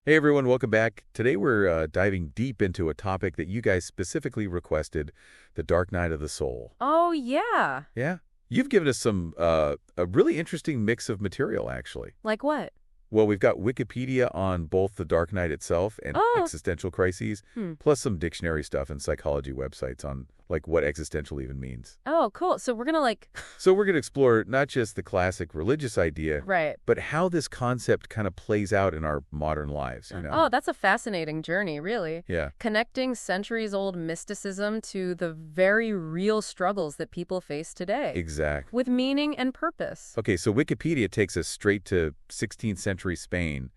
Hey everyone, welcome back. Today we're diving deep into a topic that you guys specifically requested, the dark night of the soul. Oh, yeah. Yeah? You've given us a really interesting mix of material, actually. Like what? Well, we've got Wikipedia on both the dark night itself and Oh, existential crises, hmm. plus some dictionary stuff and psychology websites on, like, what existential even means. Oh, cool. So we're gonna So we're going to explore not just the classic religious idea, right. but how this concept kind of plays out in our modern lives, you know? Oh, that's a fascinating journey, really. Yeah. Connecting centuries-old mysticism to the very real struggles that people face today. Exactly. With meaning and purpose. Okay, so Wikipedia takes us straight to 16th century Spain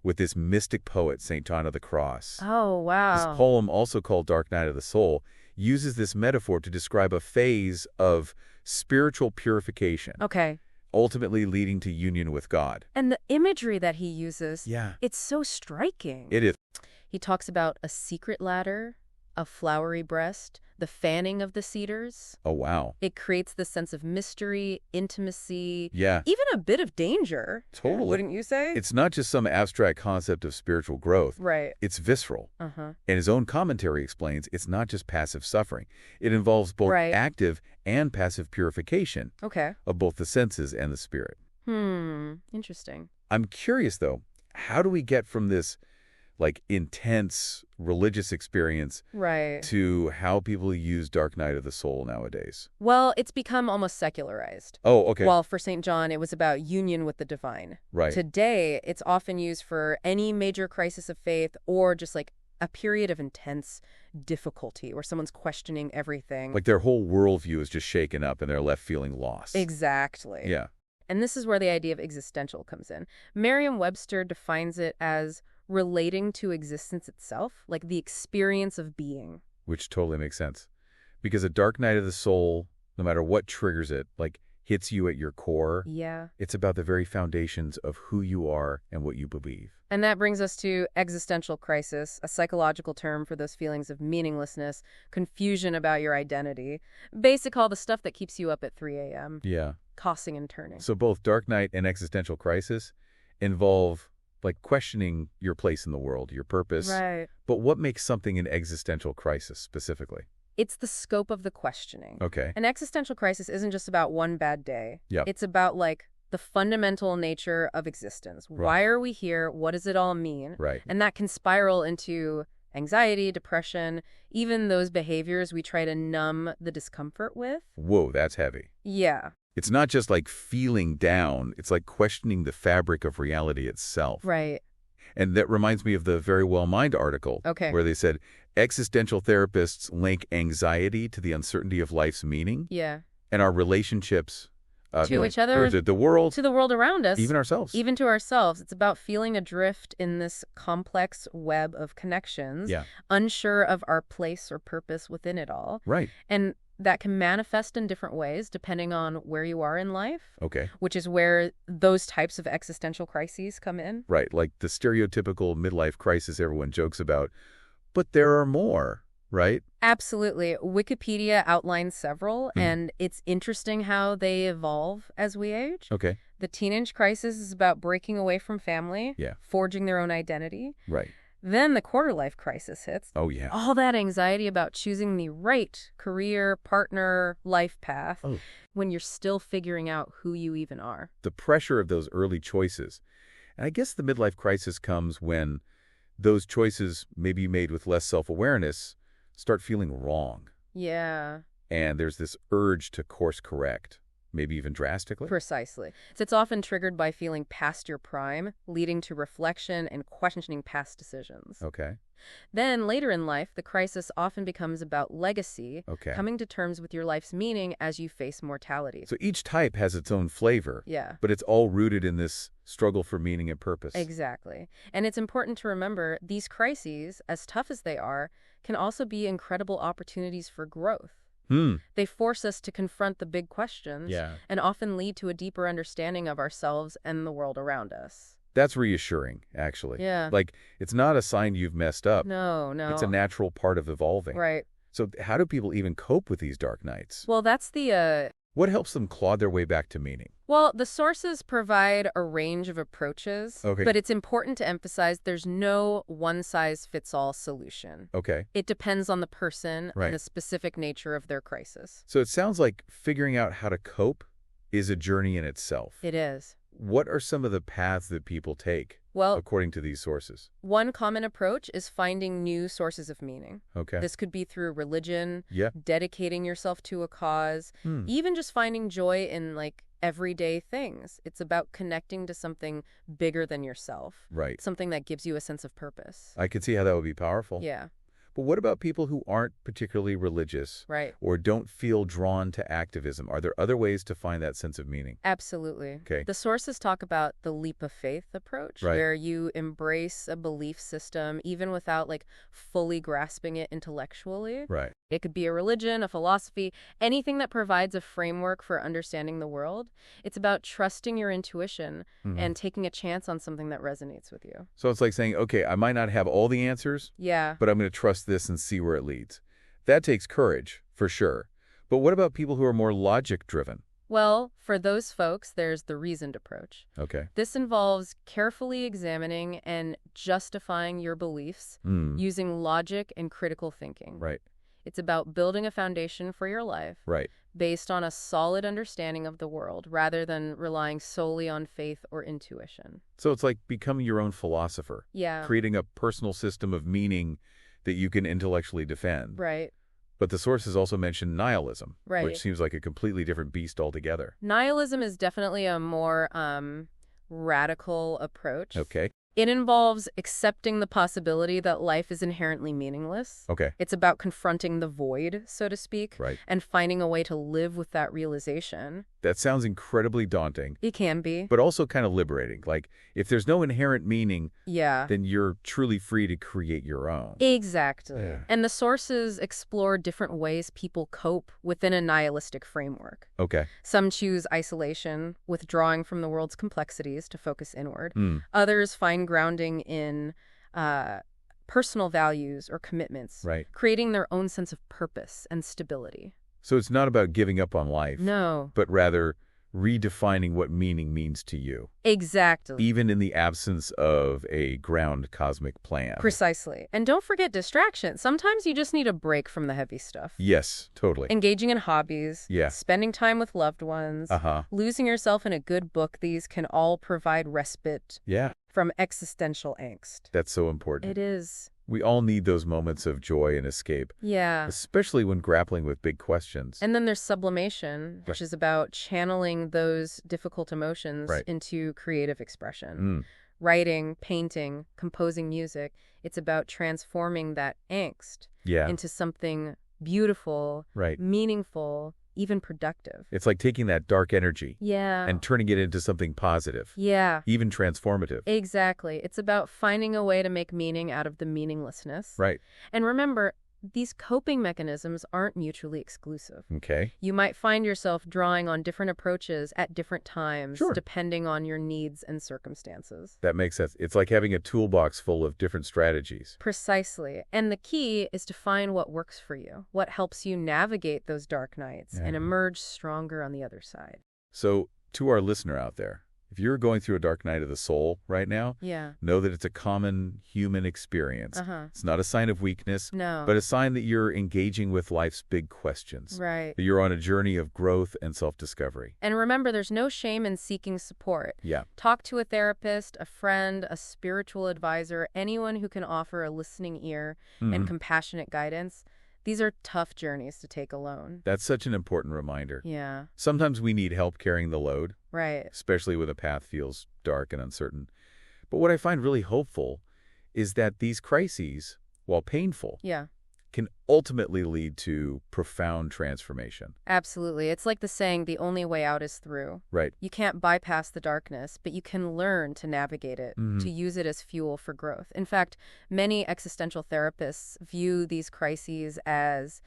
with this mystic poet, St. John of the Cross. Oh, This wow. poem, also called Dark Night of the Soul, uses this metaphor to describe a phase of spiritual purification, Okay. ultimately leading to union with God. And the imagery that he uses, Yeah. it's so striking. It is. He talks about a secret ladder, a flowery breast, the fanning of the cedars. Oh, wow. It creates this sense of mystery, intimacy, Yeah, even a bit of danger. totally. Wouldn't you say? It's not just some abstract concept of spiritual growth. Right. It's visceral. Uh-huh. And his own commentary explains it's not just passive suffering. It involves both Right. active and passive purification Okay. of both the senses and the spirit. Interesting. I'm curious, though, how do we get from this, like, intense religious experience Right. to how people use Dark Night of the Soul nowadays? Well, it's become almost secularized. Oh, okay. While for St. John, it was about union with the divine. Right. Today, it's often used for any major crisis of faith or just like a period of intense difficulty where someone's questioning everything. Like their whole worldview is just shaken up and they're left feeling lost. Exactly. Yeah. And this is where the idea of existential comes in. Merriam-Webster defines it as relating to existence itself, like the experience of being. Which totally makes sense. Because a Dark Night of the Soul, no matter what triggers it, like, hits you at your core. Yeah. It's about the very foundations of who you are and what you believe. And that brings us to existential crisis, a psychological term for those feelings of meaninglessness, confusion about your identity. Basic all the stuff that keeps you up at 3 a.m., Yeah. tossing and turning. So both Dark Night and existential crisis involve, like, questioning your place in the world, your purpose. Right. But what makes something an existential crisis specifically? It's the scope of the questioning. Okay. An existential crisis isn't just about one bad day. Yep. It's about, like, the fundamental nature of existence. Right. Why are we here? What does it all mean? Right. And that can spiral into anxiety, depression, even those behaviors we try to numb the discomfort with. Whoa, that's heavy. Yeah. It's not just like feeling down. It's like questioning the fabric of reality itself. Right. And that reminds me of the Very Well Mind article, Okay. where they said existential therapists link anxiety to the uncertainty of life's meaning Yeah. and our relationships To each other, or to the world, to the world around us. even ourselves. Even to ourselves. It's about feeling adrift in this complex web of connections, Yeah. unsure of our place or purpose within it all. Right. And that can manifest in different ways depending on where you are in life, Okay. which is where those types of existential crises come in. Right. Like the stereotypical midlife crisis everyone jokes about. But there are more, right? Absolutely. Wikipedia outlines several, and it's interesting how they evolve as we age. Okay. The teenage crisis is about breaking away from family, Yeah. forging their own identity. Right. Then the quarter-life crisis hits. Oh, yeah. All that anxiety about choosing the right career, partner, life path Oh. when you're still figuring out who you even are. The pressure of those early choices. And I guess the midlife crisis comes when those choices, maybe made with less self-awareness, start feeling wrong. Yeah, And there's this urge to course correct, maybe even drastically. precisely. So it's often triggered by feeling past your prime, leading to reflection and questioning past decisions. Okay. Then later in life, the crisis often becomes about legacy, Okay. coming to terms with your life's meaning as you face mortality. So each type has its own flavor, Yeah. but it's all rooted in this struggle for meaning and purpose. Exactly. And it's important to remember these crises, as tough as they are, can also be incredible opportunities for growth. They force us to confront the big questions Yeah. and often lead to a deeper understanding of ourselves and the world around us. That's reassuring, actually. Yeah. Like, it's not a sign you've messed up. No. It's a natural part of evolving. Right. So how do people even cope with these dark nights? Well, that's the What helps them claw their way back to meaning? Well, the sources provide a range of approaches, Okay. but it's important to emphasize there's no one-size-fits-all solution. Okay. It depends on the person Right. and the specific nature of their crisis. So it sounds like figuring out how to cope is a journey in itself. It is. What are some of the paths that people take, Well, according to these sources? one common approach is finding new sources of meaning. Okay. This could be through religion, Yeah. dedicating yourself to a cause, even just finding joy in, like, everyday things. It's about connecting to something bigger than yourself, Right. something that gives you a sense of purpose. I can see how that would be powerful. Yeah, But what about people who aren't particularly religious right. or don't feel drawn to activism? Are there other ways to find that sense of meaning? Absolutely. Okay. The sources talk about the leap of faith approach, Right. where you embrace a belief system even without, like, fully grasping it intellectually. Right. It could be a religion, a philosophy, anything that provides a framework for understanding the world. It's about trusting your intuition and taking a chance on something that resonates with you. So it's like saying, okay, I might not have all the answers, Yeah. but I'm going to trust this and see where it leads. That takes courage, for sure. But what about people who are more logic-driven? Well, for those folks, there's the reasoned approach. Okay. This involves carefully examining and justifying your beliefs using logic and critical thinking. Right. It's about building a foundation for your life Right. based on a solid understanding of the world rather than relying solely on faith or intuition. So it's like becoming your own philosopher, Yeah. creating a personal system of meaning that you can intellectually defend. Right. But the sources also mention nihilism, Right. which seems like a completely different beast altogether. Nihilism is definitely a more radical approach. Okay. It involves accepting the possibility that life is inherently meaningless. Okay. It's about confronting the void, so to speak, Right. and finding a way to live with that realization. That sounds incredibly daunting, It can be. but also kind of liberating. Like, if there's no inherent meaning, Yeah. then you're truly free to create your own. Exactly. Yeah. And the sources explore different ways people cope within a nihilistic framework. Okay. Some choose isolation, withdrawing from the world's complexities to focus inward. Mm. Others find grounding in personal values or commitments, Right. creating their own sense of purpose and stability. So it's not about giving up on life, No. but rather redefining what meaning means to you, Exactly. even in the absence of a ground cosmic plan. Precisely. And don't forget distraction. Sometimes you just need a break from the heavy stuff. Yes, totally. Engaging in hobbies, Yeah. spending time with loved ones, Uh-huh. losing yourself in a good book, these can all provide respite Yeah, from existential angst. that's so important. It is. We all need those moments of joy and escape, Yeah. especially when grappling with big questions. And then there's sublimation, which is about channeling those difficult emotions Right. into creative expression. Mm. Writing, painting, composing music. It's about transforming that angst Yeah, into something beautiful, right. meaningful, even productive. It's like taking that dark energy Yeah. and turning it into something positive, Yeah. even transformative. Exactly. It's about finding a way to make meaning out of the meaninglessness. Right. And remember, these coping mechanisms aren't mutually exclusive. Okay. You might find yourself drawing on different approaches at different times, Sure. depending on your needs and circumstances. That makes sense. It's like having a toolbox full of different strategies. Precisely. And the key is to find what works for you, what helps you navigate those dark nights and emerge stronger on the other side. So, to our listener out there, if you're going through a dark night of the soul right now, Yeah. know that it's a common human experience. Uh-huh. It's not a sign of weakness, No. but a sign that you're engaging with life's big questions. Right. That you're on a journey of growth and self-discovery. And remember, there's no shame in seeking support. Yeah. Talk to a therapist, a friend, a spiritual advisor, anyone who can offer a listening ear and compassionate guidance. These are tough journeys to take alone. That's such an important reminder. Yeah. Sometimes we need help carrying the load, Right. especially when the path feels dark and uncertain. But what I find really hopeful is that these crises, while painful, Yeah. can ultimately lead to profound transformation. Absolutely. It's like the saying, the only way out is through. Right. You can't bypass the darkness, but you can learn to navigate it, to use it as fuel for growth. In fact, many existential therapists view these crises as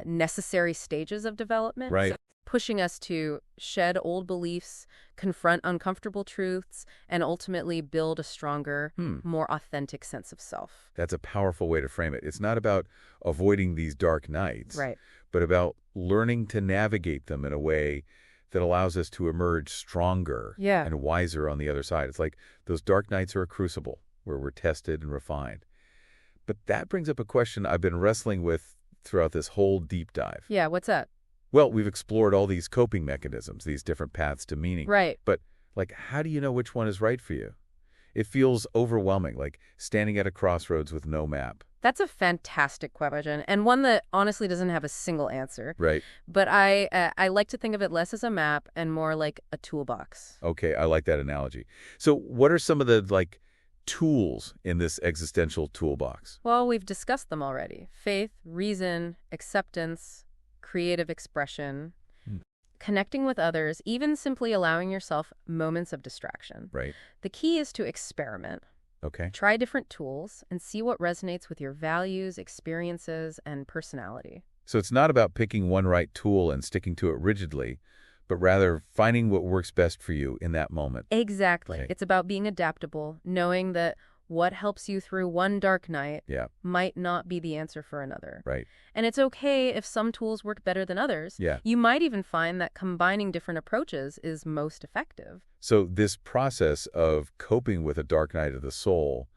necessary stages of development. Right. Pushing us to shed old beliefs, confront uncomfortable truths, and ultimately build a stronger, more authentic sense of self. That's a powerful way to frame it. It's not about avoiding these dark nights, Right. but about learning to navigate them in a way that allows us to emerge stronger Yeah. and wiser on the other side. It's like those dark nights are a crucible where we're tested and refined. But that brings up a question I've been wrestling with throughout this whole deep dive. Yeah, what's that? Well, we've explored all these coping mechanisms, these different paths to meaning. Right. But, like, how do you know which one is right for you? It feels overwhelming, like standing at a crossroads with no map. That's a fantastic question, and one that honestly doesn't have a single answer. Right. But I like to think of it less as a map and more like a toolbox. Okay, I like that analogy. So what are some of the, like, tools in this existential toolbox? Well, we've discussed them already. Faith, reason, acceptance, creative expression, connecting with others, even simply allowing yourself moments of distraction. Right. The key is to experiment. Okay. Try different tools and see what resonates with your values, experiences, and personality. So it's not about picking one right tool and sticking to it rigidly, but rather finding what works best for you in that moment. Exactly. Okay. It's about being adaptable, knowing that what helps you through one dark night Yeah. might not be the answer for another. Right. And it's okay if some tools work better than others. Yeah. You might even find that combining different approaches is most effective. So this process of coping with a dark night of the soul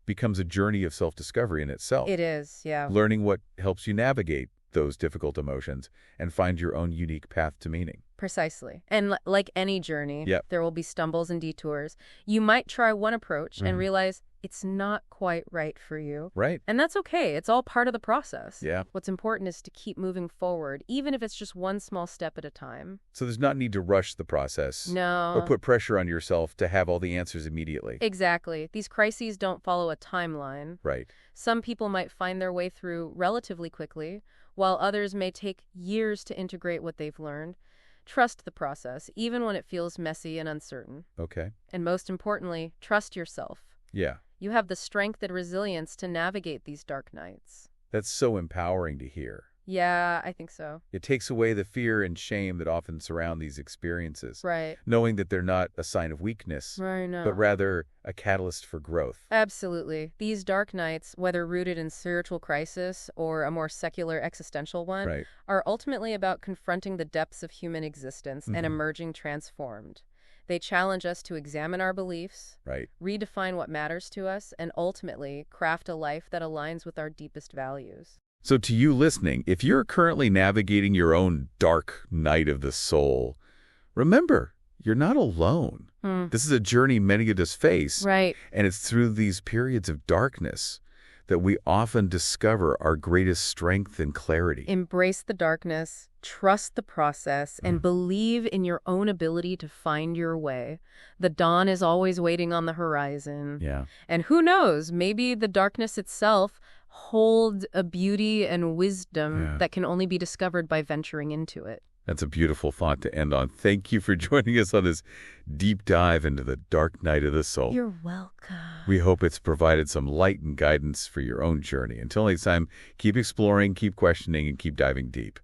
becomes a journey of self-discovery in itself. It is, yeah. Learning what helps you navigate those difficult emotions and find your own unique path to meaning. Precisely. And like any journey, Yep. there will be stumbles and detours. You might try one approach and realize it's not quite right for you. Right. And that's okay. It's all part of the process. Yeah. What's important is to keep moving forward, even if it's just one small step at a time. So there's not need to rush the process. No. Or put pressure on yourself to have all the answers immediately. Exactly. These crises don't follow a timeline. Right. Some people might find their way through relatively quickly, while others may take years to integrate what they've learned. Trust the process, even when it feels messy and uncertain. Okay. And most importantly, trust yourself. Yeah. You have the strength and resilience to navigate these dark nights. That's so empowering to hear. Yeah, I think so. It takes away the fear and shame that often surround these experiences. Right. Knowing that they're not a sign of weakness, Right, no. but rather a catalyst for growth. Absolutely. These dark nights, whether rooted in spiritual crisis or a more secular existential one, Right. are ultimately about confronting the depths of human existence and emerging transformed. They challenge us to examine our beliefs, Right. redefine what matters to us, and ultimately craft a life that aligns with our deepest values. So to you listening, if you're currently navigating your own dark night of the soul, remember, you're not alone. This is a journey many of us face. Right. And it's through these periods of darkness that we often discover our greatest strength and clarity. Embrace the darkness, trust the process, and believe in your own ability to find your way. The dawn is always waiting on the horizon. Yeah. And who knows, maybe the darkness itself holds a beauty and wisdom that can only be discovered by venturing into it. That's a beautiful thought to end on. Thank you for joining us on this deep dive into the dark night of the soul. You're welcome. We hope it's provided some light and guidance for your own journey. Until next time, keep exploring, keep questioning, and keep diving deep.